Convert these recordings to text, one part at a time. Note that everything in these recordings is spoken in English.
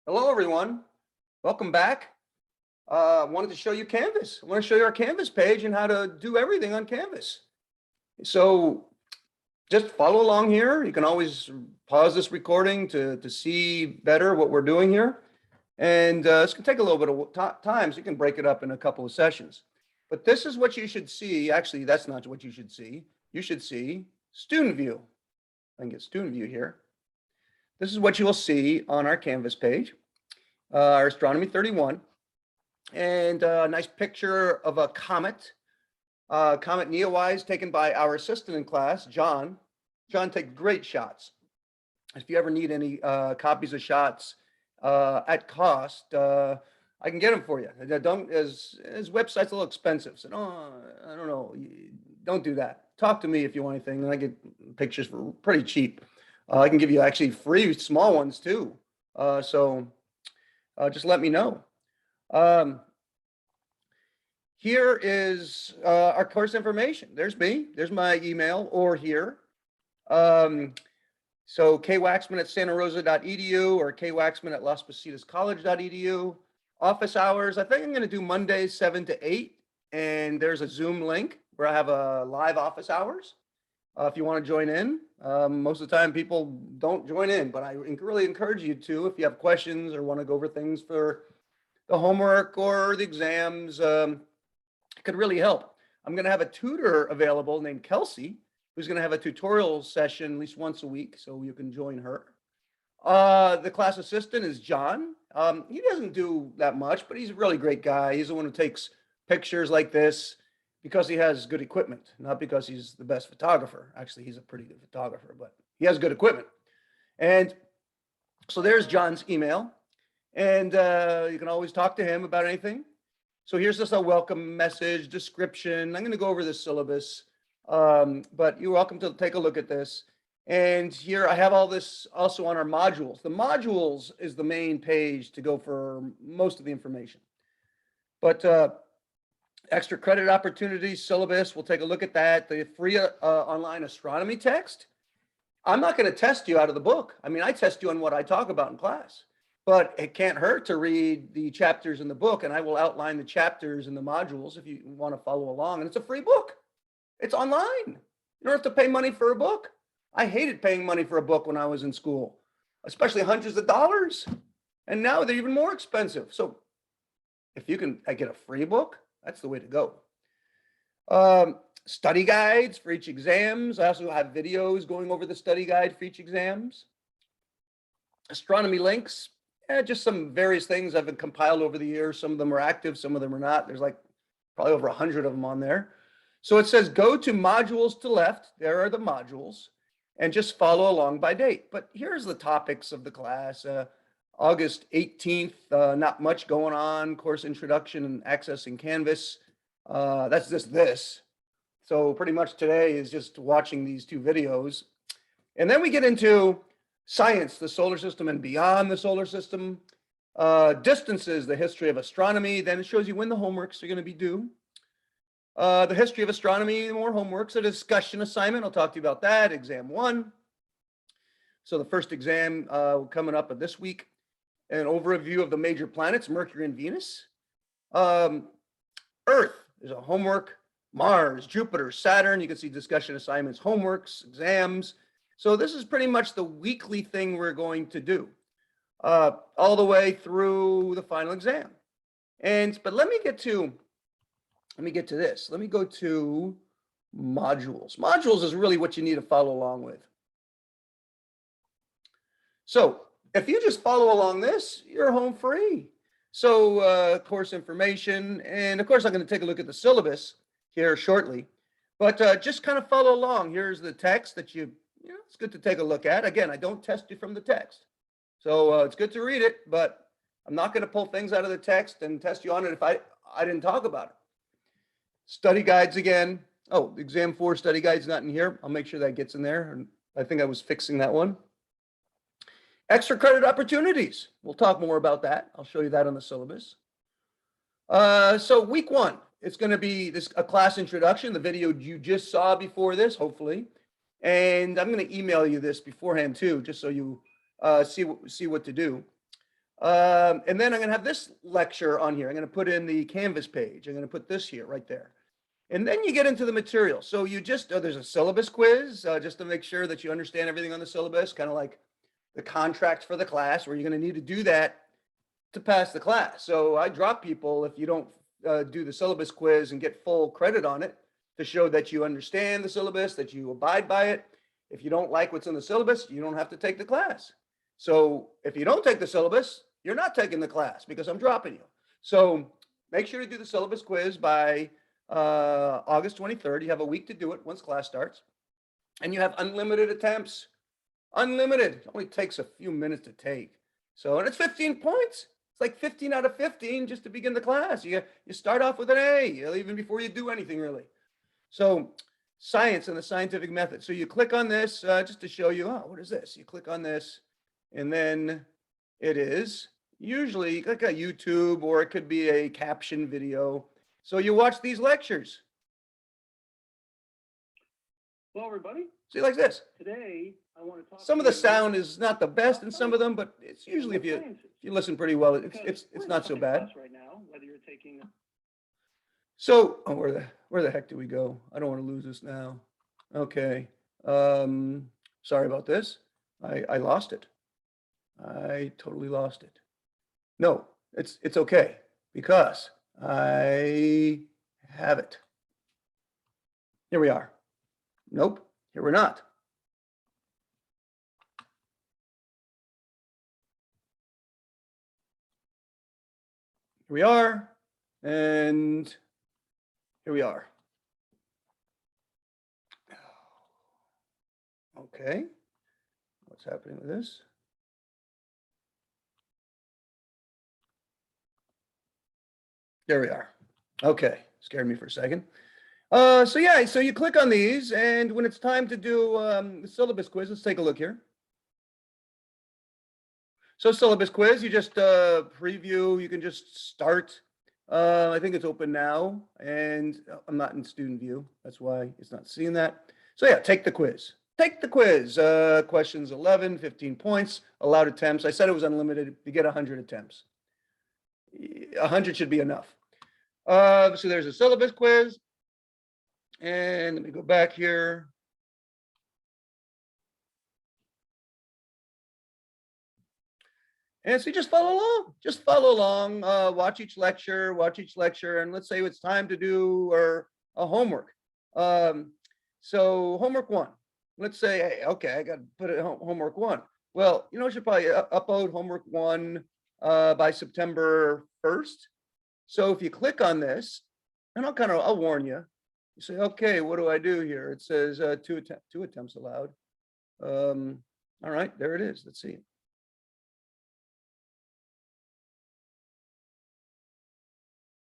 Hello, everyone. Welcome back. I wanted to show you Canvas. I want to show you our Canvas page and how to do everything on Canvas. So just follow along here. You can always pause this recording to see better what we're doing here. And it's going to take a little bit of time, so you can break it up in a couple of sessions. But this is what you should see. Actually, that's not what you should see. You should see Student View. I can get Student View here. This is what you will see on our Canvas page, our Astronomy 31, and a nice picture of a comet, Comet Neowise, taken by our assistant in class, John. John takes great shots. If you ever need any copies of shots at cost, I can get them for you. His website's a little expensive, so I don't know. Don't do that. Talk to me if you want anything, and I get pictures for pretty cheap. I can give you actually free small ones too. So just let me know. Here is our course information. There's me. There's my email, or here. So kwaxman@santarosa.edu or kwaxman@laspositascollege.edu. Office hours, I think I'm going to do Mondays 7 to 8. And there's a Zoom link where I have a live office hours. If you want to join in, most of the time people don't join in, but I really encourage you to, if you have questions or want to go over things for the homework or the exams, it could really help. I'm going to have a tutor available named Kelsey, who's going to have a tutorial session at least once a week, so you can join her. The class assistant is John. He doesn't do that much, but he's a really great guy. He's the one who takes pictures like this because he has good equipment, not because he's the best photographer. Actually, he's a pretty good photographer, but he has good equipment. And so there's John's email, and you can always talk to him about anything. So here's just a welcome message, description. I'm going to go over the syllabus, but you're welcome to take a look at this. And here I have all this also on our modules. The modules is the main page to go for most of the information. But extra credit opportunities, syllabus, we'll take a look at that. The free online astronomy text. I'm not going to test you out of the book. I mean, I test you on what I talk about in class. But it can't hurt to read the chapters in the book, and I will outline the chapters in the modules if you want to follow along. And it's a free book. It's online. You don't have to pay money for a book. I hated paying money for a book when I was in school, especially hundreds of dollars. And now they're even more expensive. So if you can get a free book, that's the way to go. Study guides for each exams. I also have videos going over the study guide for each exams. Astronomy links. Just some various things I've been compiled over the years. Some of them are active, some of them are not. There's like probably over 100 of them on there. So it says go to modules to left. There are the modules, and just follow along by date. But here's the topics of the class. August 18th, not much going on. Course introduction and accessing Canvas. That's just this. So pretty much today is just watching these two videos. And then we get into science, the solar system and beyond the solar system. Distances, the history of astronomy. Then it shows you when the homeworks are going to be due. The history of astronomy, more homeworks, a discussion assignment. I'll talk to you about that. Exam 1. So the first exam coming up this week. An overview of the major planets, Mercury and Venus. Earth, there's a homework. Mars, Jupiter, Saturn. You can see discussion assignments, homeworks, exams. So this is pretty much the weekly thing we're going to do all the way through the final exam. But let me get to this. Let me go to modules. Modules is really what you need to follow along with. So if you just follow along this, you're home free. So course information, and of course I'm going to take a look at the syllabus here shortly, but just kind of follow along. Here's the text that it's good to take a look at. Again, I don't test you from the text. So it's good to read it, but I'm not going to pull things out of the text and test you on it if I didn't talk about it. Study guides again. Oh, exam 4 study guide's not in here. I'll make sure that gets in there. I think I was fixing that one. Extra credit opportunities. We'll talk more about that. I'll show you that on the syllabus. So week 1, it's going to be a class introduction, the video you just saw before this, hopefully. And I'm going to email you this beforehand too, just so you see what to do. And then I'm going to have this lecture on here. I'm going to put in the Canvas page. I'm going to put this here, right there. And then you get into the material. So you just, there's a syllabus quiz, just to make sure that you understand everything on the syllabus, kind of like the contract for the class, where you're going to need to do that to pass the class. So I drop people if you don't do the syllabus quiz and get full credit on it, to show that you understand the syllabus, that you abide by it. If you don't like what's in the syllabus, you don't have to take the class. So if you don't take the syllabus, you're not taking the class because I'm dropping you. So make sure to do the syllabus quiz by August 23rd. You have a week to do it once class starts. And you have unlimited attempts. Unlimited. It only takes a few minutes to take. So, and it's 15 points. It's like 15 out of 15 just to begin the class. You start off with an A, even before you do anything really. So science and the scientific method. So you click on this just to show you, oh, what is this? You click on this, and then it is usually like a YouTube, or it could be a caption video. So you watch these lectures. Hello, everybody. See, like this. Today, I want to talk. Some of the sound is not the best in some of them, but it's usually, if you listen pretty well, it's not so bad. Right now, whether you're taking. So, oh, where the heck do we go? I don't want to lose this now. Okay. Sorry about this. I lost it. I totally lost it. No, it's okay, because I have it. Here we are. Nope, here we're not. Here we are, and here we are. Okay, what's happening with this? There we are. Okay, scared me for a second. So yeah, so you click on these, and when it's time to do the syllabus quiz, let's take a look here. So syllabus quiz, you just preview, you can just start. I think it's open now, and I'm not in student view. That's why it's not seeing that. So yeah, take the quiz. Take the quiz. Questions 11, 15 points, allowed attempts. I said it was unlimited. You get 100 attempts. 100 should be enough. So there's a syllabus quiz. And let me go back here. And so you just follow along. Just follow along. Watch each lecture. And let's say it's time to do a homework. So homework 1. Let's say, hey, okay, I got to put it homework 1. Well, you should probably upload homework 1 by September 1st. So if you click on this, and I'll warn you. You say, okay, what do I do here? It says two attempts allowed. All right, there it is. Let's see.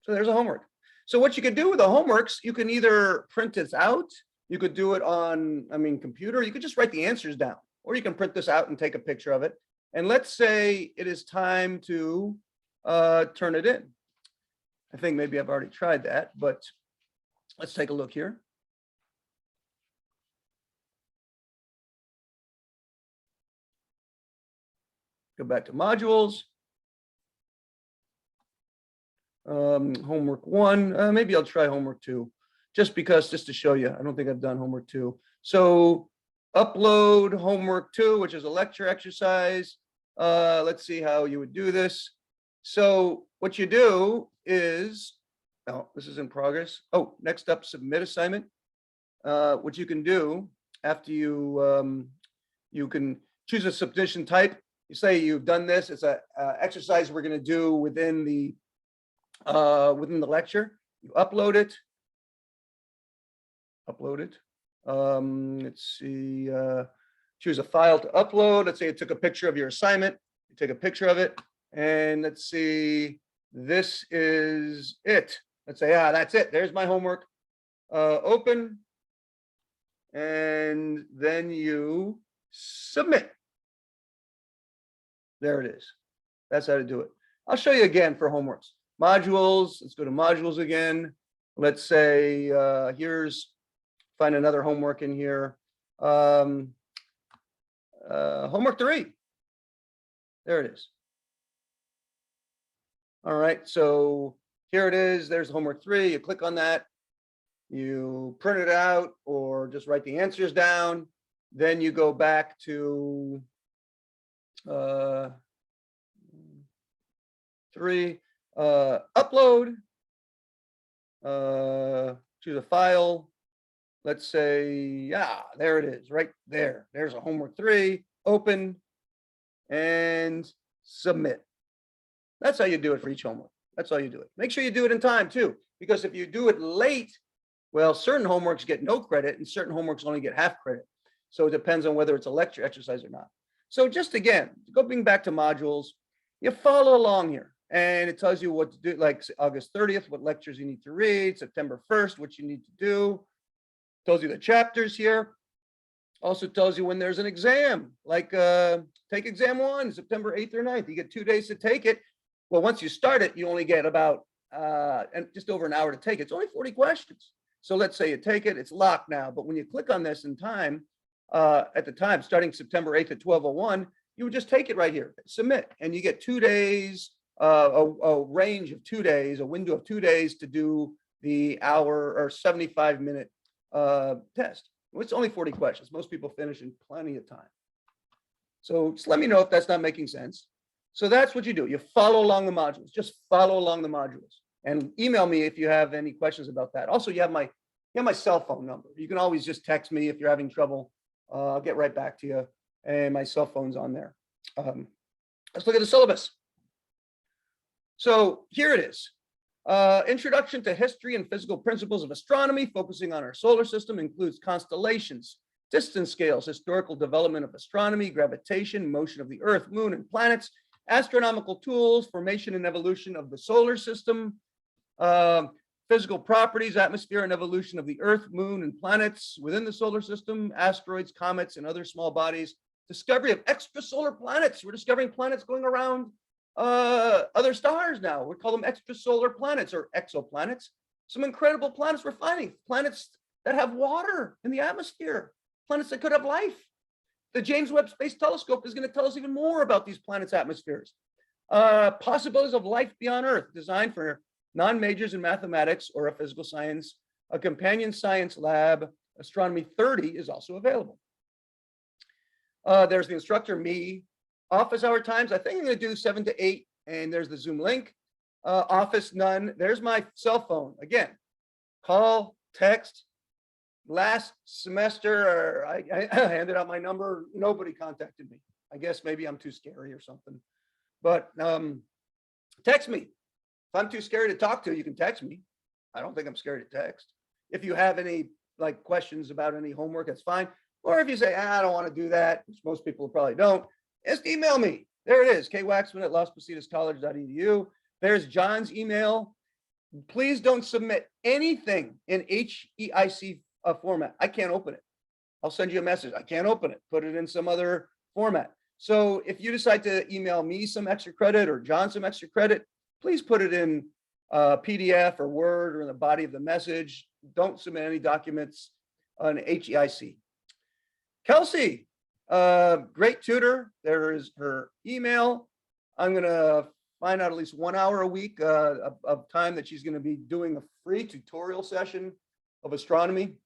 So there's a homework. So what you can do with the homeworks, you can either print this out. You could do it on, computer. You could just write the answers down, or you can print this out and take a picture of it. And let's say it is time to turn it in. I think maybe I've already tried that, but let's take a look here. Go back to modules. Homework 1, maybe I'll try homework 2, just to show you. I don't think I've done homework 2. So upload homework 2, which is a lecture exercise. Let's see how you would do this. So what you do is, oh, this is in progress. Oh, next up, submit assignment. What you can do after you can choose a submission type. You say you've done this. It's a exercise we're going to do within the lecture. You upload it. Let's see. Choose a file to upload. Let's say it took a picture of your assignment. You take a picture of it, and let's see. This is it. Let's say, that's it. There's my homework. Open, and then you submit. There it is. That's how to do it. I'll show you again for homeworks. Modules. Let's go to modules again. Let's say find another homework in here. Homework 3. There it is. All right, so here it is. There's homework 3. You click on that. You print it out or just write the answers down. Then you go back to 3, upload, choose a file. Let's say, yeah, there it is, right there. There's a homework 3, open, and submit. That's how you do it for each homework. That's how you do it. Make sure you do it in time too, because if you do it late, well, certain homeworks get no credit and certain homeworks only get half credit. So it depends on whether it's a lecture exercise or not. So just again, going back to modules, you follow along here and it tells you what to do, like August 30th, what lectures you need to read, September 1st, what you need to do. Tells you the chapters here. Also tells you when there's an exam, like take exam 1, September 8th or 9th. You get 2 days to take it. Well, once you start it, you only get about just over an hour to take it. It's only 40 questions. So let's say you take it, it's locked now. But when you click on this in time, at the time, starting September 8th at 12:01, you would just take it right here, submit, and you get 2 days, a range of 2 days, a window of 2 days to do the hour or 75-minute test. It's only 40 questions. Most people finish in plenty of time. So just let me know if that's not making sense. So that's what you do. You follow along the modules. Just follow along the modules and email me if you have any questions about that. Also, you have my cell phone number. You can always just text me if you're having trouble. I'll get right back to you. And my cell phone's on there. Let's look at the syllabus. So here it is. Introduction to History and Physical Principles of Astronomy, focusing on our solar system, includes constellations, distance scales, historical development of astronomy, gravitation, motion of the Earth, Moon, and planets, astronomical tools, formation and evolution of the solar system, physical properties, atmosphere, and evolution of the Earth, Moon, and planets within the solar system, asteroids, comets, and other small bodies, discovery of extrasolar planets. We're discovering planets going around other stars now. We call them extrasolar planets or exoplanets. Some incredible planets we're finding, planets that have water in the atmosphere, planets that could have life. The James Webb Space Telescope is going to tell us even more about these planets' atmospheres. Possibilities of life beyond Earth, designed for non-majors in mathematics or a physical science. A companion science lab, Astronomy 30, is also available. There's the instructor, me. Office hour times, I think I'm going to do 7 to 8, and there's the Zoom link. Office, none. There's my cell phone. Again, call, text. Last semester, I handed out my number. Nobody contacted me. I guess maybe I'm too scary or something. But text me. If I'm too scary to talk to, you can text me. I don't think I'm scary to text. If you have any questions about any homework, that's fine. Or if you say, I don't want to do that, which most people probably don't, just email me. There it is, kwaxman@lospositascollege.edu. There's John's email. Please don't submit anything in HEIC format. I can't open it. I'll send you a message. I can't open it. Put it in some other format. So if you decide to email me some extra credit or John some extra credit, please put it in PDF or Word or in the body of the message. Don't submit any documents on HEIC. Kelsey, great tutor. There is her email. I'm going to find out at least 1 hour a week of time that she's going to be doing a free tutorial session of astronomy.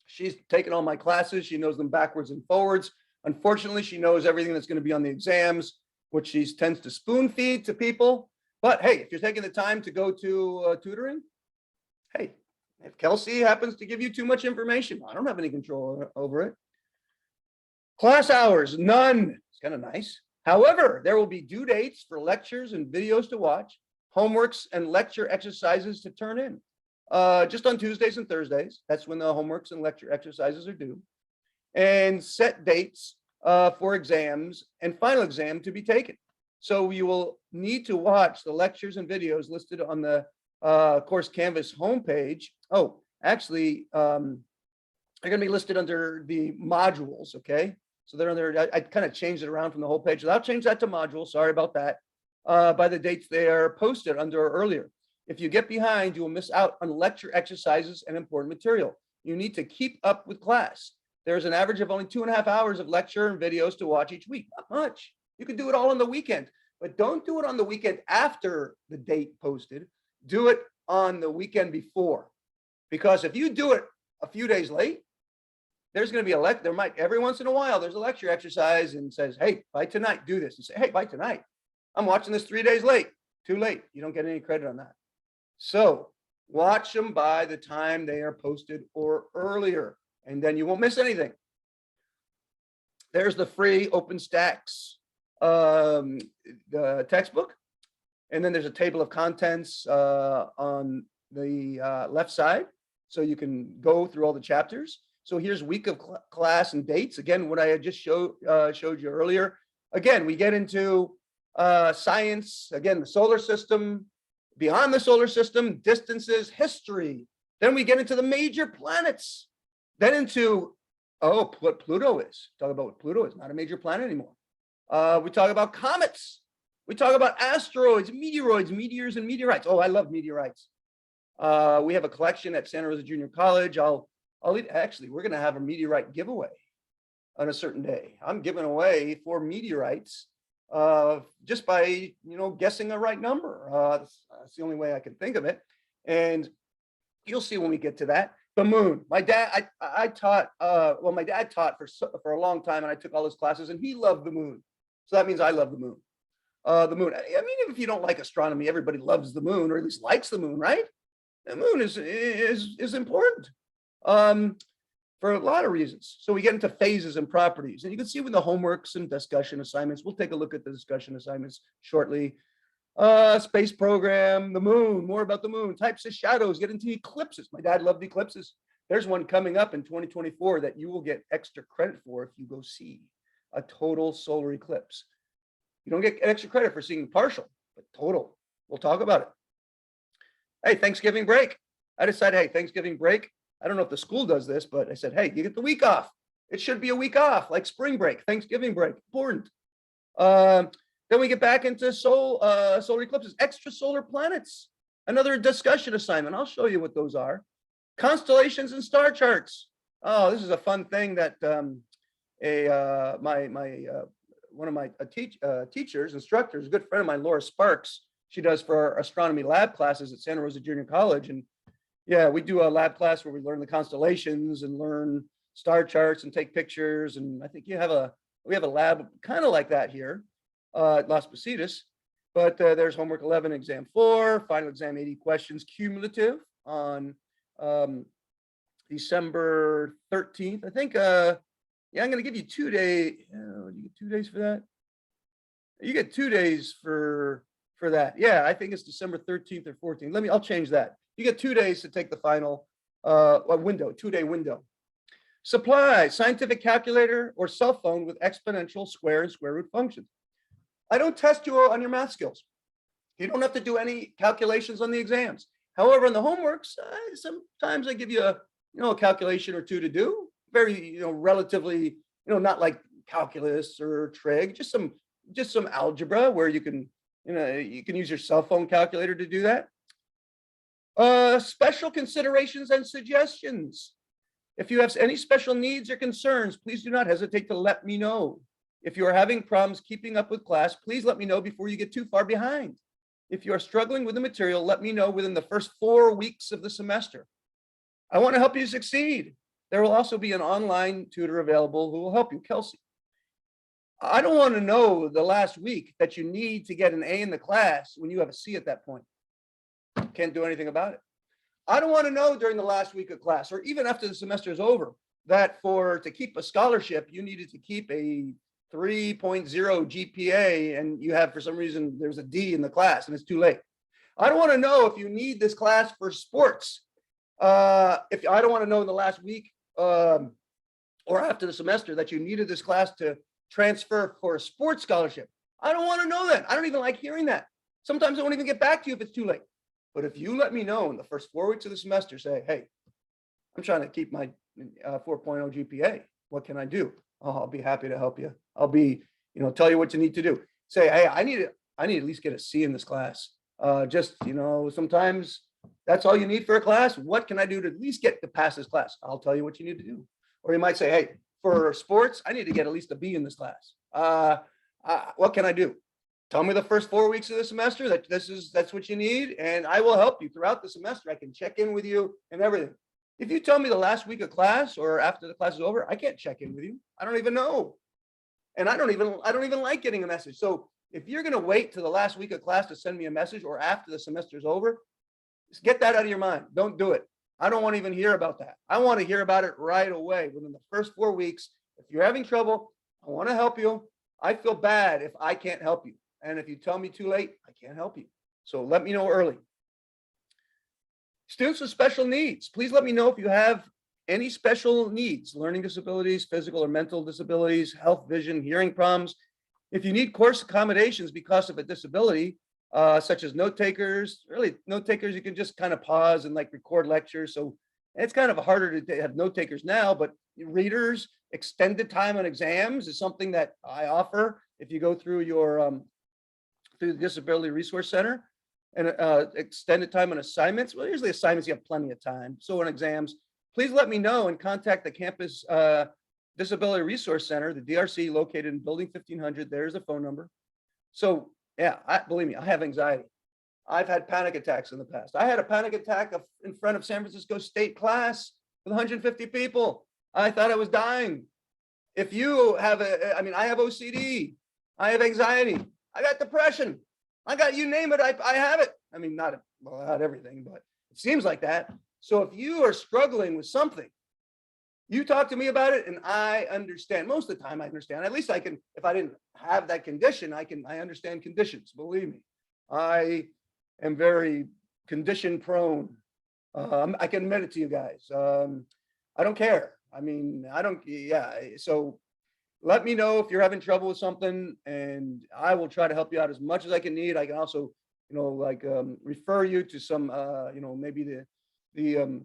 She's taken all my classes. She knows them backwards and forwards. Unfortunately, she knows everything that's going to be on the exams, which she tends to spoon feed to people. But hey, if you're taking the time to go to tutoring, hey, if Kelsey happens to give you too much information, I don't have any control over it. Class hours, none. It's kind of nice. However, there will be due dates for lectures and videos to watch, homeworks and lecture exercises to turn in. Just on Tuesdays and Thursdays. That's when the homeworks and lecture exercises are due. And set dates for exams and final exam to be taken. So you will need to watch the lectures and videos listed on the Course Canvas homepage. Oh, actually, they're going to be listed under the modules, okay? So they're under, I kind of changed it around from the whole page. So I'll change that to modules. Sorry about that. By the dates they are posted under earlier. If you get behind, you will miss out on lecture exercises and important material. You need to keep up with class. There's an average of only 2.5 hours of lecture and videos to watch each week. Not much. You can do it all on the weekend. but don't do it on the weekend after the date posted. Do it on the weekend before, because if you do it a few days late, there's going to be every once in a while, there's a lecture exercise and says, hey, by tonight, do this. And say, hey, by tonight, I'm watching this 3 days late. Too late. You don't get any credit on that. So watch them by the time they are posted or earlier, and then you won't miss anything. There's the free OpenStax the textbook. And then there's a table of contents on the left side, so you can go through all the chapters. So here's week of class and dates. Again, what I had just showed you earlier. Again, we get into science, again, the solar system, beyond the solar system, distances, history. Then we get into the major planets. Then into, what Pluto is. Talk about what Pluto is, not a major planet anymore. We talk about comets. We talk about asteroids, meteoroids, meteors, and meteorites. Oh, I love meteorites. We have a collection at Santa Rosa Junior College. Actually, we're going to have a meteorite giveaway on a certain day. I'm giving away 4 meteorites just by, guessing the right number. That's the only way I can think of it. And you'll see when we get to that. The moon. My dad, I taught, my dad taught for a long time, and I took all his classes, and he loved the moon. So that means I love the moon. The moon. I mean, if you don't like astronomy, everybody loves the moon, or at least likes the moon, right? The moon is important for a lot of reasons. So we get into phases and properties, and you can see with the homeworks and discussion assignments. We'll take a look at the discussion assignments shortly. Space program, the moon, more about the moon, types of shadows, get into eclipses. My dad loved eclipses. There's one coming up in 2024 that you will get extra credit for if you go see a total solar eclipse. You don't get extra credit for seeing partial, but total. We'll talk about it. Hey, Thanksgiving break. I decided, hey, Thanksgiving break. I don't know if the school does this, but I said, hey, you get the week off. It should be a week off, like spring break, Thanksgiving break, important. Then we get back into solar eclipses, extrasolar planets, another discussion assignment. I'll show you what those are. Constellations and star charts. Oh, this is a fun thing that one of my teachers, instructors, a good friend of mine, Laura Sparks, she does for our astronomy lab classes at Santa Rosa Junior College. And yeah, we do a lab class where we learn the constellations and learn star charts and take pictures. And I think we have a lab kind of like that here at Las Positas. But there's homework 11, exam 4, final exam 80 questions, cumulative on December 13th. I think, yeah, I'm going to give you 2 days. You get 2 days for that? You get 2 days for that. Yeah, I think it's December 13th or 14th. I'll change that. You get 2 days to take the final window, 2-day window. Supply, scientific calculator or cell phone with exponential, square, and square root functions. I don't test you on your math skills. You don't have to do any calculations on the exams. However, in the homeworks, sometimes I give you a calculation or two to do. Very, relatively, not like calculus or trig, just some algebra where you can use your cell phone calculator to do that. Special considerations and suggestions. If you have any special needs or concerns, please do not hesitate to let me know. If you are having problems keeping up with class, please let me know before you get too far behind. If you are struggling with the material, let me know within the first 4 weeks of the semester. I want to help you succeed. There will also be an online tutor available who will help you, Kelsey. I don't want to know the last week that you need to get an A in the class when you have a C at that point. Can't do anything about it. I don't want to know during the last week of class or even after the semester is over that to keep a scholarship, you needed to keep a 3.0 GPA and you have, for some reason, there's a D in the class and it's too late. I don't want to know if you need this class for sports. I don't want to know in the last week or after the semester that you needed this class to transfer for a sports scholarship. I don't want to know that. I don't even like hearing that. Sometimes I won't even get back to you if it's too late. But if you let me know in the first 4 weeks of the semester, say, hey, I'm trying to keep my 4.0 GPA. What can I do? Oh, I'll be happy to help you. I'll be, tell you what you need to do. Say, hey, I need at least get a C in this class. Sometimes that's all you need for a class. What can I do to at least get to pass this class? I'll tell you what you need to do. Or you might say, hey, for sports, I need to get at least a B in this class. What can I do? Tell me the first 4 weeks of the semester that that's what you need, and I will help you throughout the semester. I can check in with you and everything. If you tell me the last week of class or after the class is over, I can't check in with you. I don't even know. And I don't even like getting a message. So if you're going to wait to the last week of class to send me a message or after the semester is over, just get that out of your mind. Don't do it. I don't want to even hear about that. I want to hear about it right away within the first 4 weeks. If you're having trouble, I want to help you. I feel bad if I can't help you. And if you tell me too late, I can't help you. So let me know early. Students with special needs, please let me know if you have any special needs, learning disabilities, physical or mental disabilities, health, vision, hearing problems. If you need course accommodations because of a disability, such as note takers, really note takers, you can just kind of pause and like record lectures. So it's kind of harder to have note takers now, but readers, extended time on exams is something that I offer. If you go through your through the Disability Resource Center, and extended time on assignments. Well, usually assignments, you have plenty of time. So on exams, please let me know and contact the campus Disability Resource Center, the DRC, located in building 1500. There's a phone number. So yeah, believe me, I have anxiety. I've had panic attacks in the past. I had a panic attack in front of San Francisco State class with 150 people. I thought I was dying. If you have I have OCD, I have anxiety, I got depression, I got, you name it, I have it. I mean, not everything, but it seems like that. So if you are struggling with something, you talk to me about it and I understand. Most of the time I understand. At least I can, if I didn't have that condition, I understand conditions. Believe me, I am very condition prone. I can admit it to you guys. I don't care. I mean, yeah. So let me know if you're having trouble with something and I will try to help you out as much as I can need. I can also, refer you to some, maybe the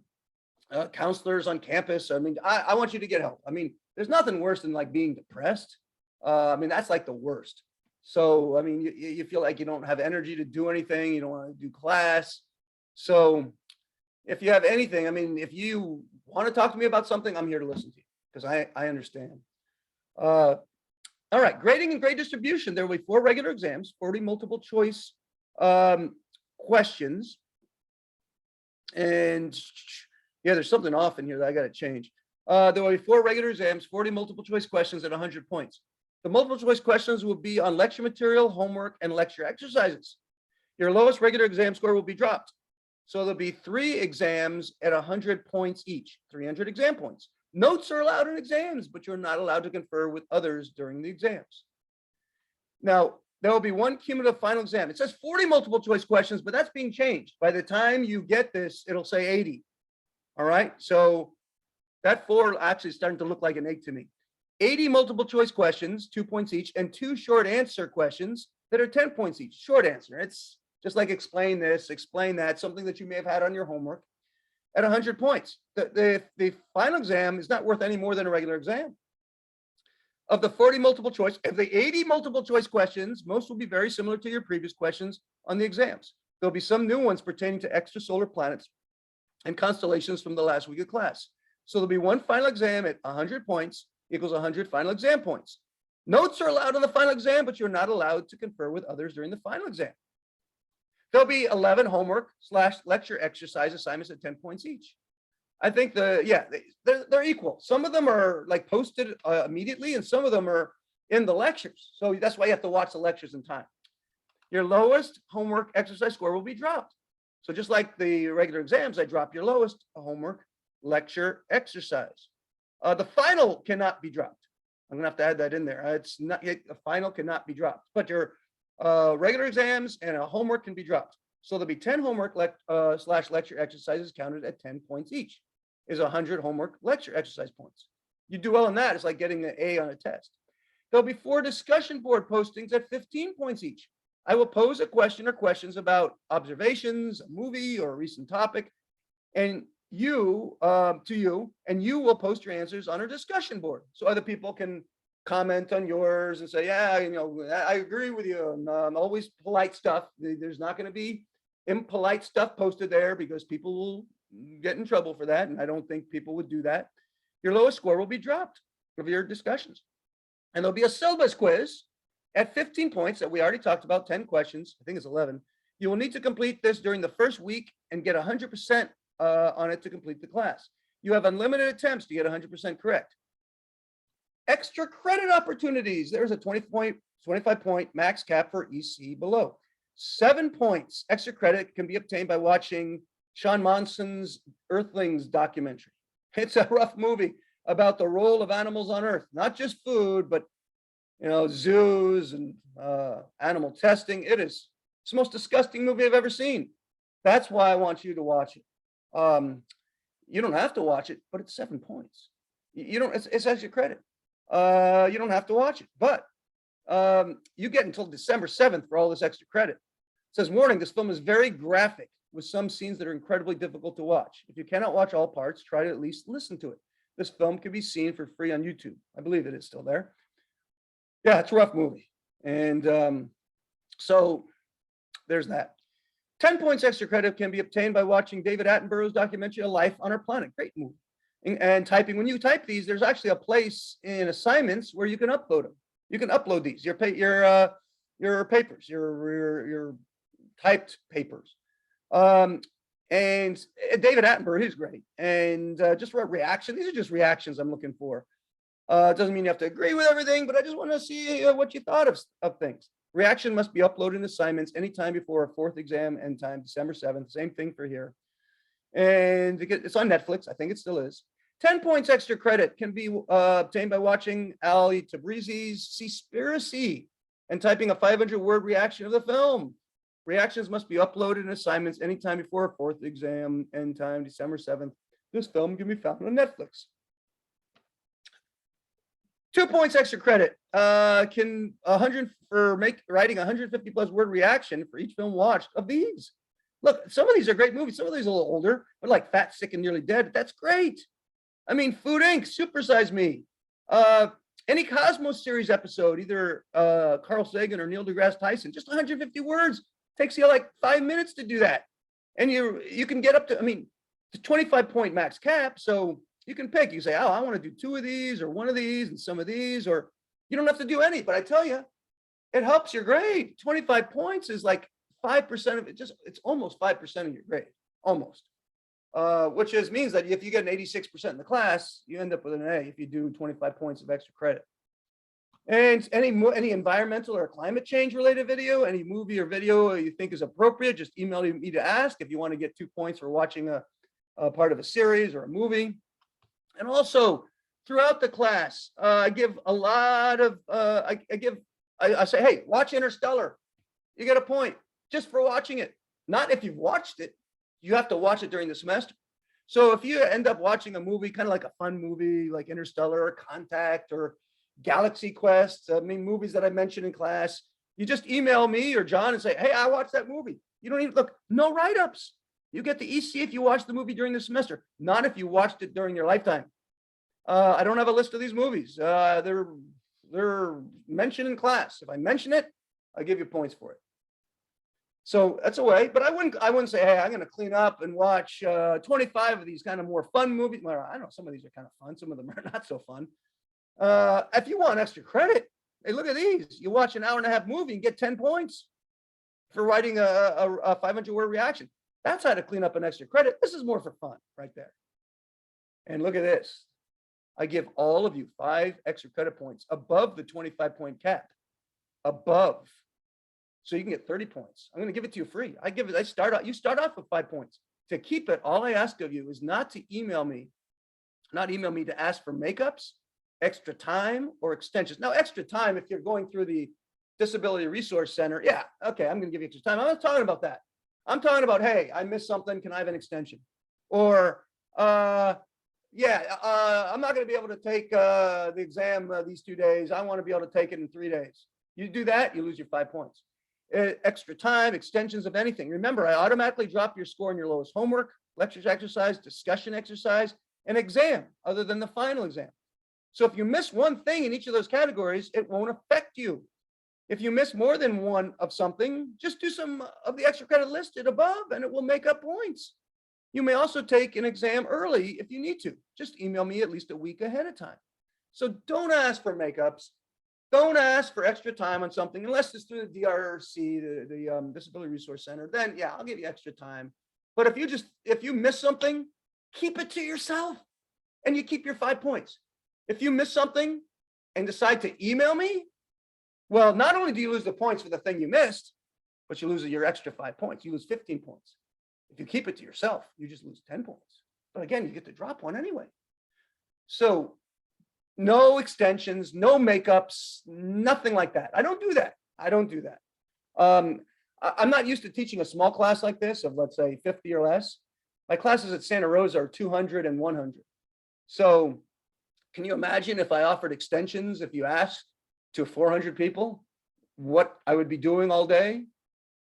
counselors on campus. I mean, I want you to get help. I mean, there's nothing worse than like being depressed. I mean, that's like the worst. So, I mean, you feel like you don't have energy to do anything. You don't want to do class. So if you have anything, I mean, if you want to talk to me about something, I'm here to listen to you because I understand. All right, grading and grade distribution. There will be 4 regular exams, 40 multiple choice questions. And yeah, there's something off in here that I got to change. There will be 4 regular exams, 40 multiple choice questions at 100 points. The multiple choice questions will be on lecture material, homework, and lecture exercises. Your lowest regular exam score will be dropped. So there'll be 3 exams at 100 points each, 300 exam points. Notes are allowed in exams, but you're not allowed to confer with others during the exams. Now, there will be 1 cumulative final exam. It says 40 multiple choice questions, but that's being changed. By the time you get this, it'll say 80. All right, so that 4 actually is starting to look like an 8 to me. 80 multiple choice questions, 2 points each, and 2 short answer questions that are 10 points each. Short answer. It's just like explain this, explain that, something that you may have had on your homework at 100 points. The final exam is not worth any more than a regular exam. Of the 40 multiple choice, of the 80 multiple choice questions, most will be very similar to your previous questions on the exams. There'll be some new ones pertaining to extrasolar planets and constellations from the last week of class. So there'll be 1 final exam at 100 points equals 100 final exam points. Notes are allowed on the final exam, but you're not allowed to confer with others during the final exam. There'll be 11 homework / lecture exercise assignments at 10 points each. I think they're equal. Some of them are like posted immediately, and some of them are in the lectures. So that's why you have to watch the lectures in time. Your lowest homework exercise score will be dropped. So just like the regular exams, I drop your lowest homework lecture exercise. The final cannot be dropped. I'm gonna have to add that in there. It's not yet, the final cannot be dropped, but your regular exams and a homework can be dropped. So there'll be 10 homework / lecture exercises counted at 10 points each. Is 100 homework lecture exercise points. You do well on that, it's like getting an A on a test. There'll be 4 discussion board postings at 15 points each. I will pose a question or questions about observations, a movie, or a recent topic, and you will post your answers on our discussion board so other people can comment on yours and say, yeah, I agree with you. And always polite stuff. There's not going to be impolite stuff posted there because people will get in trouble for that. And I don't think people would do that. Your lowest score will be dropped of your discussions. And there'll be a syllabus quiz At 15 points that we already talked about, 10 questions, I think it's 11, you will need to complete this during the first week and get 100% on it to complete the class. You have unlimited attempts to get 100% correct. Extra credit opportunities. There's a 25-point max cap for EC below. 7 points extra credit can be obtained by watching Sean Monson's Earthlings documentary. It's a rough movie about the role of animals on Earth, not just food, but zoos and animal testing. It's the most disgusting movie I've ever seen. That's why I want you to watch it. You don't have to watch it, but it's 7 points. You don't. It's extra credit. You don't have to watch it, but you get until December 7th for all this extra credit. It says, warning, this film is very graphic with some scenes that are incredibly difficult to watch. If you cannot watch all parts, try to at least listen to it. This film can be seen for free on YouTube. I believe it is still there. Yeah, it's a rough movie. And so there's that. 10 points extra credit can be obtained by watching David Attenborough's documentary, A Life on Our Planet. Great movie. And typing, when you type these, there's actually a place in assignments where you can upload them. You can upload these, your papers, your typed papers. And David Attenborough, he's great. And just for a reaction, these are just reactions I'm looking for. It doesn't mean you have to agree with everything, but I just want to see what you thought of things. Reaction must be uploaded in assignments anytime before a 4th exam end time, December 7th. Same thing for here. And it's on Netflix. I think it still is. 10 points extra credit can be obtained by watching Ali Tabrizi's Seaspiracy and typing a 500-word reaction of the film. Reactions must be uploaded in assignments anytime before a 4th exam end time, December 7th. This film can be found on Netflix. 2 points extra credit writing 150+ word reaction for each film watched of these. Look, some of these are great movies. Some of these are a little older, but like Fat, Sick, and Nearly Dead. That's great. I mean, Food Inc., Supersize Me. Any Cosmos series episode, either Carl Sagan or Neil deGrasse Tyson, just 150 words. Takes you like 5 minutes to do that. And you can get up to, the 25-point max cap. So you can pick. You say, oh, I want to do 2 of these or 1 of these and some of these, or you don't have to do any. But I tell you, it helps your grade. 25 points is like 5% of it. It's almost 5% of your grade, almost. Which means that if you get an 86% in the class, you end up with an A if you do 25 points of extra credit. And any environmental or climate change related video, any movie or video you think is appropriate, just email me to ask if you want to get 2 points for watching a part of a series or a movie. And also throughout the class, I give a lot of, I say, hey, watch Interstellar. You get a point just for watching it. Not if you've watched it. You have to watch it during the semester. So if you end up watching a movie, kind of like a fun movie like Interstellar or Contact or Galaxy Quest, movies that I mentioned in class, you just email me or John and say, hey, I watched that movie. You don't even look, no write-ups. You get the EC if you watch the movie during the semester, not if you watched it during your lifetime. I don't have a list of these movies. They're mentioned in class. If I mention it, I give you points for it. So that's a way, but I wouldn't say, hey, I'm going to clean up and watch 25 of these kind of more fun movies. Well, I know some of these are kind of fun. Some of them are not so fun. If you want extra credit, hey, look at these. You watch an hour-and-a-half movie and get 10 points for writing a 500-word reaction. That's how to clean up an extra credit. This is more for fun right there. And look at this. I give all of you 5 extra credit points above the 25-point cap. Above. So you can get 30 points. I'm going to give it to you free. You start off with 5 points. To keep it, all I ask of you is not to email me to ask for makeups, extra time, or extensions. Now, extra time, if you're going through the Disability Resource Center, yeah, okay, I'm going to give you extra time. I'm not talking about that. I'm talking about, hey, I missed something. Can I have an extension? Or, I'm not going to be able to take the exam these 2 days. I want to be able to take it in 3 days. You do that, you lose your 5 points. Extra time, extensions of anything. Remember, I automatically drop your score in your lowest homework, lectures exercise, discussion exercise, and exam, other than the final exam. So if you miss one thing in each of those categories, it won't affect you. If you miss more than one of something, just do some of the extra credit listed above and it will make up points. You may also take an exam early if you need to. Just email me at least a week ahead of time. So don't ask for makeups. Don't ask for extra time on something unless it's through the DRC, the Disability Resource Center. Then yeah, I'll give you extra time. But if you miss something, keep it to yourself and you keep your 5 points. If you miss something and decide to email me, well, not only do you lose the points for the thing you missed, but you lose your extra 5 points. You lose 15 points. If you keep it to yourself, you just lose 10 points. But again, you get to drop one anyway. So no extensions, no makeups, nothing like that. I don't do that. I don't do that. I'm not used to teaching a small class like this of, let's say, 50 or less. My classes at Santa Rosa are 200 and 100. So can you imagine if I offered extensions, if you asked to 400 people, what I would be doing all day?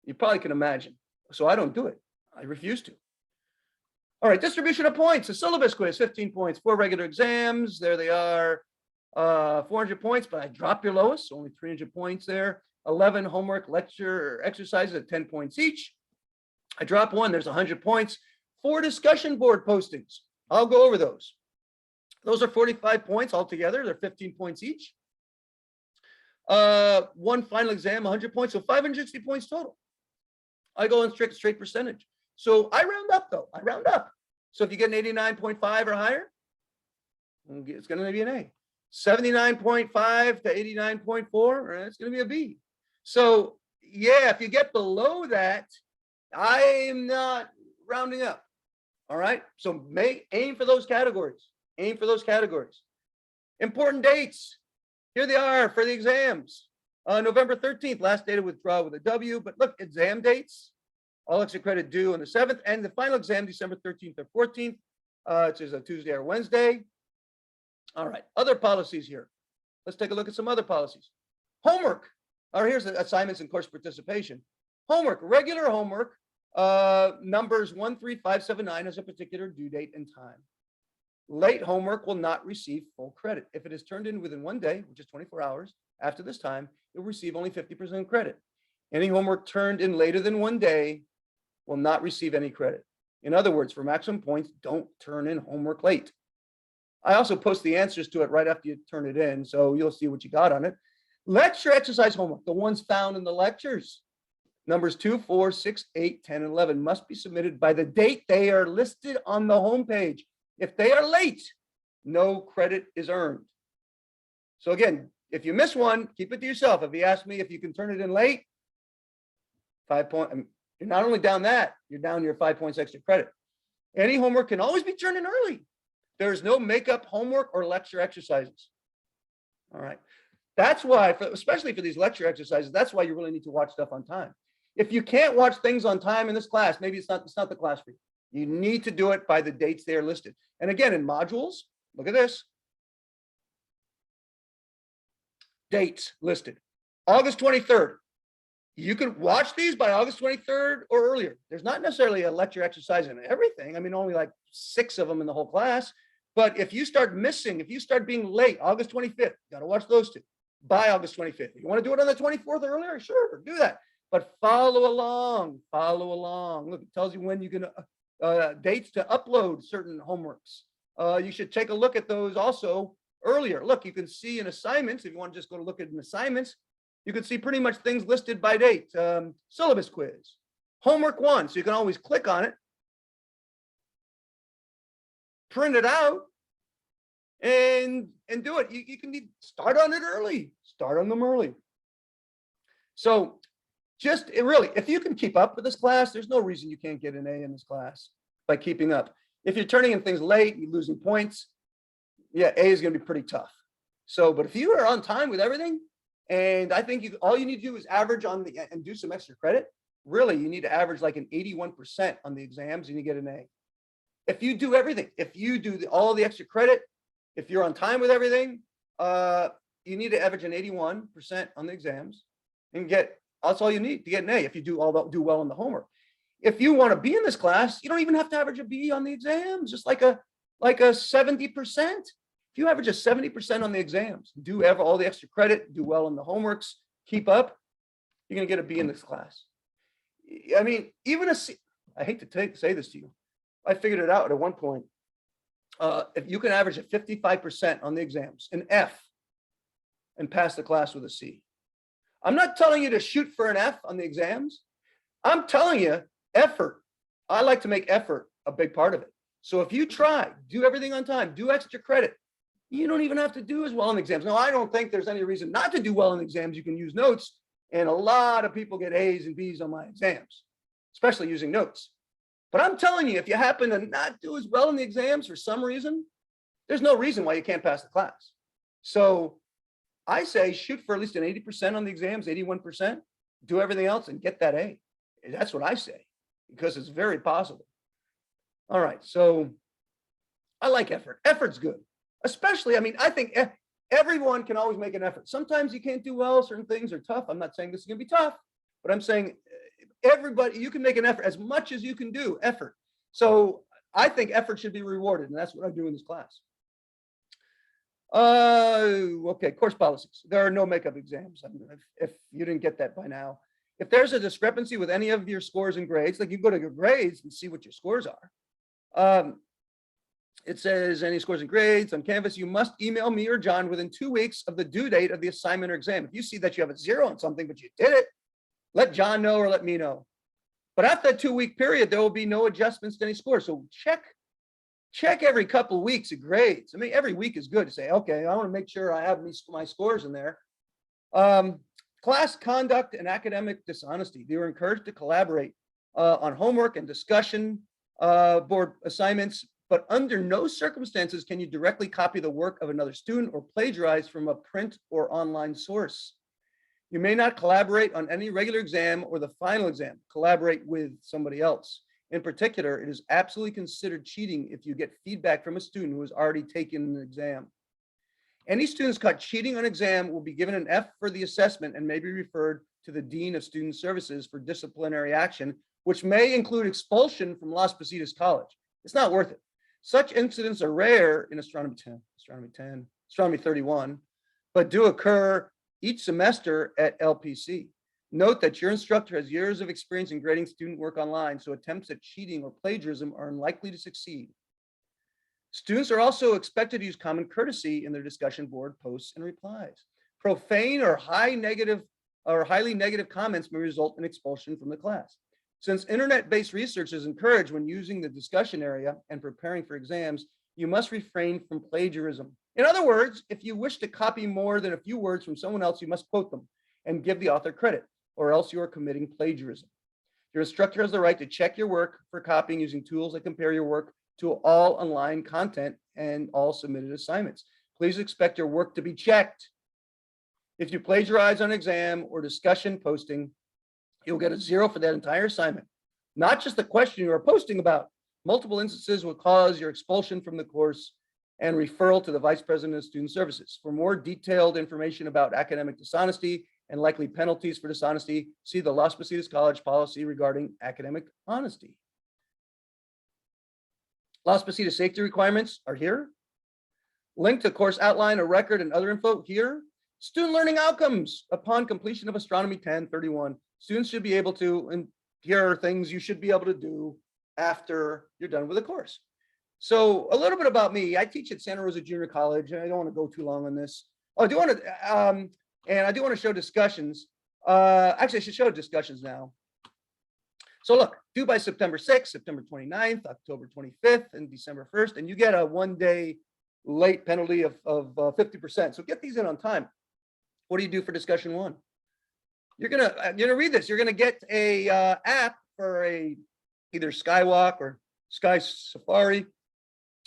You probably can imagine. So I don't do it. I refuse to. All right, distribution of points. The syllabus quiz, 15 points. 4 regular exams. There they are. 400 points, but I dropped your lowest, so only 300 points there. 11 homework lecture exercises at 10 points each. I drop one, there's 100 points. 4 discussion board postings. I'll go over those. Those are 45 points altogether. They're 15 points each. 1 final exam, 100 points, so 560 points total. I go in straight percentage. So I round up though, I round up. So if you get an 89.5 or higher, it's going to be an A. 79.5 to 89.4, it's going to be a B. So yeah, if you get below that, I'm not rounding up. All right. So aim for those categories. Aim for those categories. Important dates. Here they are for the exams. November 13th, last day to withdraw with a W. But look, exam dates. All extra credit due on the 7th, and the final exam December 13th or 14th, which is a Tuesday or Wednesday. All right, other policies here. Let's take a look at some other policies. Homework. Or here's the assignments and course participation. Homework, regular homework, numbers 13579 has a particular due date and time. Late homework will not receive full credit. If it is turned in within 1 day, which is 24 hours after this time, it will receive only 50% credit. Any homework turned in later than 1 day will not receive any credit. In other words, for maximum points, don't turn in homework late. I also post the answers to it right after you turn it in, so you'll see what you got on it. Lecture exercise homework, the ones found in the lectures, numbers 2, 4, 6, 8, 10, and 11 must be submitted by the date they are listed on the homepage. If they are late, no credit is earned. So again, if you miss one, keep it to yourself. If you ask me if you can turn it in late, 5 points. You're not only down that, you're down your 5 points extra credit. Any homework can always be turned in early. There's no makeup homework or lecture exercises. All right. That's why, especially for these lecture exercises, that's why you really need to watch stuff on time. If you can't watch things on time in this class, maybe it's not the class for you. You need to do it by the dates they are listed. And again, in modules, look at this. Dates listed. August 23rd. You can watch these by August 23rd or earlier. There's not necessarily a lecture exercise in everything. I mean, only like 6 of them in the whole class. But if you start missing, if you start being late, August 25th, got to watch those 2 by August 25th. If you want to do it on the 24th or earlier, sure, do that. But follow along, follow along. Look, it tells you when you can, dates to upload certain homeworks. You should take a look at those also earlier. Look, you can see in assignments, if you want to just go to look at an assignments, you can see pretty much things listed by date. Syllabus quiz, homework 1. So you can always click on it, print it out, and do it. You can start on it early. Start on them early. So just really, if you can keep up with this class, there's no reason you can't get an A in this class by keeping up. If you're turning in things late, you're losing points, yeah, A is going to be pretty tough. So, but if you are on time with everything, and I think all you need to do is average on and do some extra credit. Really, you need to average like an 81% on the exams and you get an A. If you do everything, if you do all the extra credit, if you're on time with everything, you need to average an 81% on the exams and that's all you need to get an A if you do well on the homework. If you want to be in this class, you don't even have to average a B on the exams, just like a 70%. If you average a 70% on the exams, do all the extra credit, do well on the homeworks, keep up, you're going to get a B in this class. I mean, even a C, I hate to say this to you. I figured it out at one point. If you can average a 55% on the exams, an F and pass the class with a C. I'm not telling you to shoot for an F on the exams. I'm telling you effort. I like to make effort a big part of it. So if you try, do everything on time, do extra credit, you don't even have to do as well in exams. Now, I don't think there's any reason not to do well in exams. You can use notes, and a lot of people get A's and B's on my exams, especially using notes. But I'm telling you, if you happen to not do as well in the exams for some reason, there's no reason why you can't pass the class. So I say shoot for at least an 80% on the exams, 81%, do everything else and get that A. That's what I say, because it's very possible. All right, so I like effort. Effort's good, especially, I mean, I think everyone can always make an effort. Sometimes you can't do well, certain things are tough. I'm not saying this is gonna be tough, but I'm saying everybody, you can make an effort as much as you can do, effort. So I think effort should be rewarded, and that's what I do in this class. Okay, course policies. There are no makeup exams. I mean, if you didn't get that by now. If there's a discrepancy with any of your scores and grades, like you go to your grades and see what your scores are. It says any scores and grades on Canvas, you must email me or John within 2 weeks of the due date of the assignment or exam. If you see that you have a 0 on something, but you did it, let John know or let me know. But after that 2-week period, there will be no adjustments to any score. So check every couple of weeks of grades. I mean, every week is good to say, okay, I want to make sure I have my scores in there. Class conduct and academic dishonesty. They were encouraged to collaborate on homework and discussion board assignments, but under no circumstances can you directly copy the work of another student or plagiarize from a print or online source. You may not collaborate on any regular exam or the final exam. Collaborate with somebody else. In particular, it is absolutely considered cheating if you get feedback from a student who has already taken an exam. Any students caught cheating on exam will be given an F for the assessment and may be referred to the Dean of Student Services for disciplinary action, which may include expulsion from Las Positas College. It's not worth it. Such incidents are rare in Astronomy 10, Astronomy 31, but do occur each semester at LPC. Note that your instructor has years of experience in grading student work online, so attempts at cheating or plagiarism are unlikely to succeed. Students are also expected to use common courtesy in their discussion board posts and replies. Profane or highly negative comments may result in expulsion from the class. Since internet-based research is encouraged when using the discussion area and preparing for exams, you must refrain from plagiarism. In other words, if you wish to copy more than a few words from someone else, you must quote them and give the author credit, or else you are committing plagiarism. Your instructor has the right to check your work for copying using tools that compare your work to all online content and all submitted assignments. Please expect your work to be checked. If you plagiarize on exam or discussion posting, you'll get a 0 for that entire assignment, not just the question you are posting about. Multiple instances will cause your expulsion from the course and referral to the Vice President of Student Services. For more detailed information about academic dishonesty and likely penalties for dishonesty, see the Las Positas College policy regarding academic honesty. Las Positas safety requirements are here. Link to course outline, a record, and other info here. Student learning outcomes upon completion of Astronomy 1031. Students should be able to, and here are things you should be able to do after you're done with the course. So a little bit about me. I teach at Santa Rosa Junior College, and I don't want to go too long on this. Oh, I do want to show discussions. Actually, I should show discussions now. So look, due by September 6th, September 29th, October 25th, and December 1st, and you get a 1-day late penalty of 50%. So get these in on time. What do you do for discussion 1? You're gonna read this. You're gonna get a app for either Skywalk or Sky Safari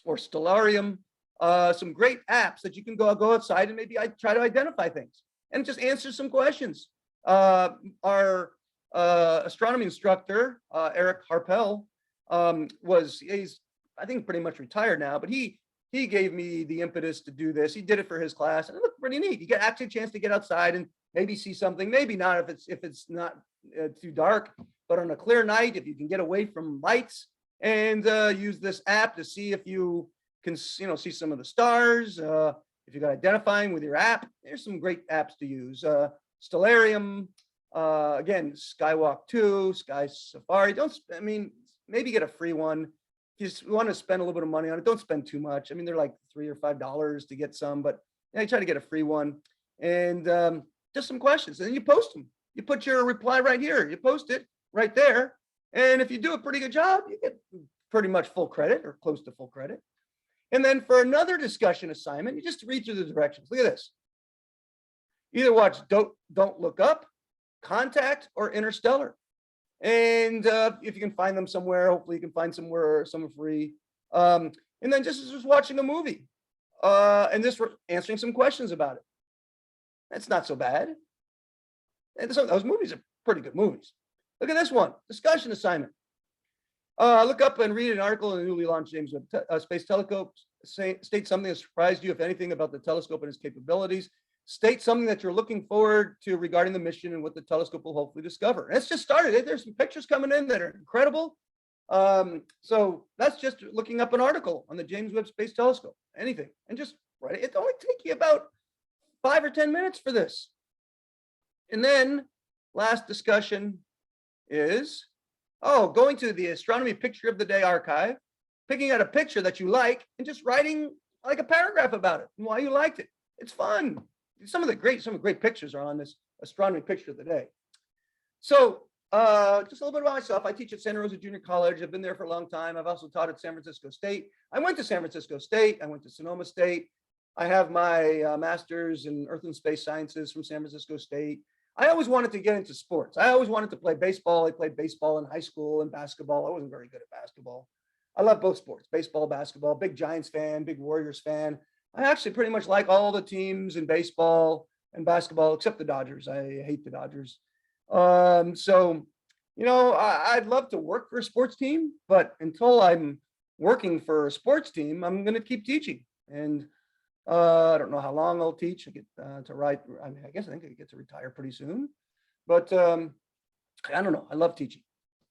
or Stellarium. Some great apps that you can go outside and maybe try to identify things and just answer some questions. Our astronomy instructor, Eric Harpel, he's I think pretty much retired now, but he gave me the impetus to do this. He did it for his class, and it looked pretty neat. You get actually a chance to get outside and maybe see something, maybe not if it's not too dark, but on a clear night, if you can get away from lights and use this app to see if you can, see some of the stars. If you got identifying with your app, there's some great apps to use. Stellarium, again, Skywalk 2, Sky Safari. Maybe get a free one. If you want to spend a little bit of money on it, don't spend too much. I mean, they're like $3 or $5 to get some, but try to get a free one. and just some questions. And then you post them. You put your reply right here. You post it right there. And if you do a pretty good job, you get pretty much full credit or close to full credit. And then for another discussion assignment, you just read through the directions. Look at this. Either watch Don't Look Up, Contact, or Interstellar. And if you can find them somewhere, hopefully you can find somewhere some are free. And then just watching a movie and just answering some questions about it. That's not so bad. And so those movies are pretty good movies. Look at this one, discussion assignment. Look up and read an article in the newly launched James Webb Space Telescope. State something that surprised you, if anything, about the telescope and its capabilities. State something that you're looking forward to regarding the mission and what the telescope will hopefully discover. And it's just started. There's some pictures coming in that are incredible. So that's just looking up an article on the James Webb Space Telescope, anything, and just write it. It only take you about 5 or 10 minutes for this. And then last discussion is, going to the Astronomy Picture of the Day archive, picking out a picture that you like and just writing like a paragraph about it and why you liked it. It's fun. Some great pictures are on this Astronomy Picture of the Day. So just a little bit about myself. I teach at Santa Rosa Junior College. I've been there for a long time. I've also taught at San Francisco State. I went to San Francisco State. I went to Sonoma State. I have my master's in Earth and Space Sciences from San Francisco State. I always wanted to get into sports. I always wanted to play baseball. I played baseball in high school and basketball. I wasn't very good at basketball. I love both sports, baseball, basketball, big Giants fan, big Warriors fan. I actually pretty much like all the teams in baseball and basketball, except the Dodgers. I hate the Dodgers. So, I'd love to work for a sports team, but until I'm working for a sports team, I'm going to keep teaching. And I don't know how long I'll teach. I get to write. I think I get to retire pretty soon, but I don't know. I love teaching.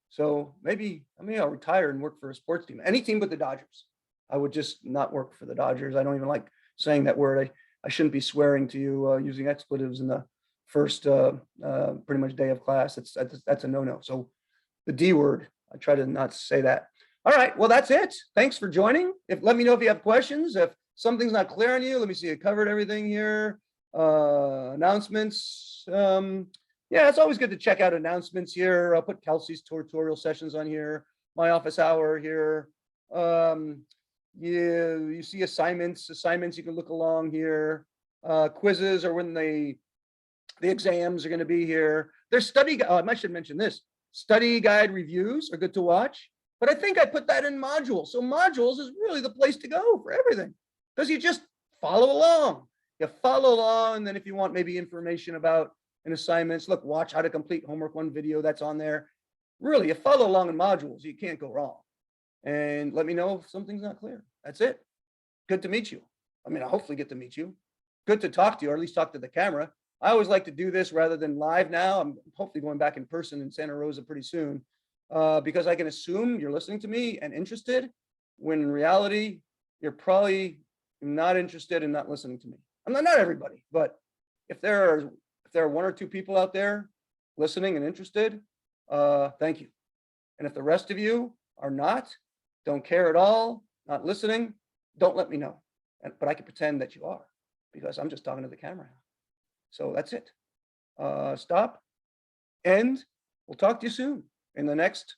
So maybe I'll retire and work for a sports team, any team but the Dodgers. I would just not work for the Dodgers. I don't even like saying that word. I shouldn't be swearing to you using expletives in the first pretty much day of class. That's a no-no. So the D word, I try to not say that. All right, well, that's it. Thanks for joining. Let me know if you have questions. If something's not clear on you, let me see. I covered everything here. Announcements. Yeah, it's always good to check out announcements here. I'll put Kelsey's tutorial sessions on here, my office hour here. You see assignments you can look along here. Quizzes are when the exams are going to be here. There's I should mention this. Study guide reviews are good to watch, but I think I put that in modules. So modules is really the place to go for everything, because you just follow along. You follow along, and then if you want maybe information about an assignments, look, watch how to complete homework 1 video that's on there. Really, you follow along in modules, you can't go wrong. And let me know if something's not clear. That's it. Good to meet you. I hopefully get to meet you. Good to talk to you, or at least talk to the camera. I always like to do this rather than live now. I'm hopefully going back in person in Santa Rosa pretty soon, because I can assume you're listening to me and interested, when in reality, you're probably not interested and not listening to me. Not everybody, but if there are 1 or 2 people out there listening and interested, thank you. And if the rest of you are not, don't care at all, not listening, don't let me know. But I can pretend that you are, because I'm just talking to the camera. So that's it. Stop. End. We'll talk to you soon in the next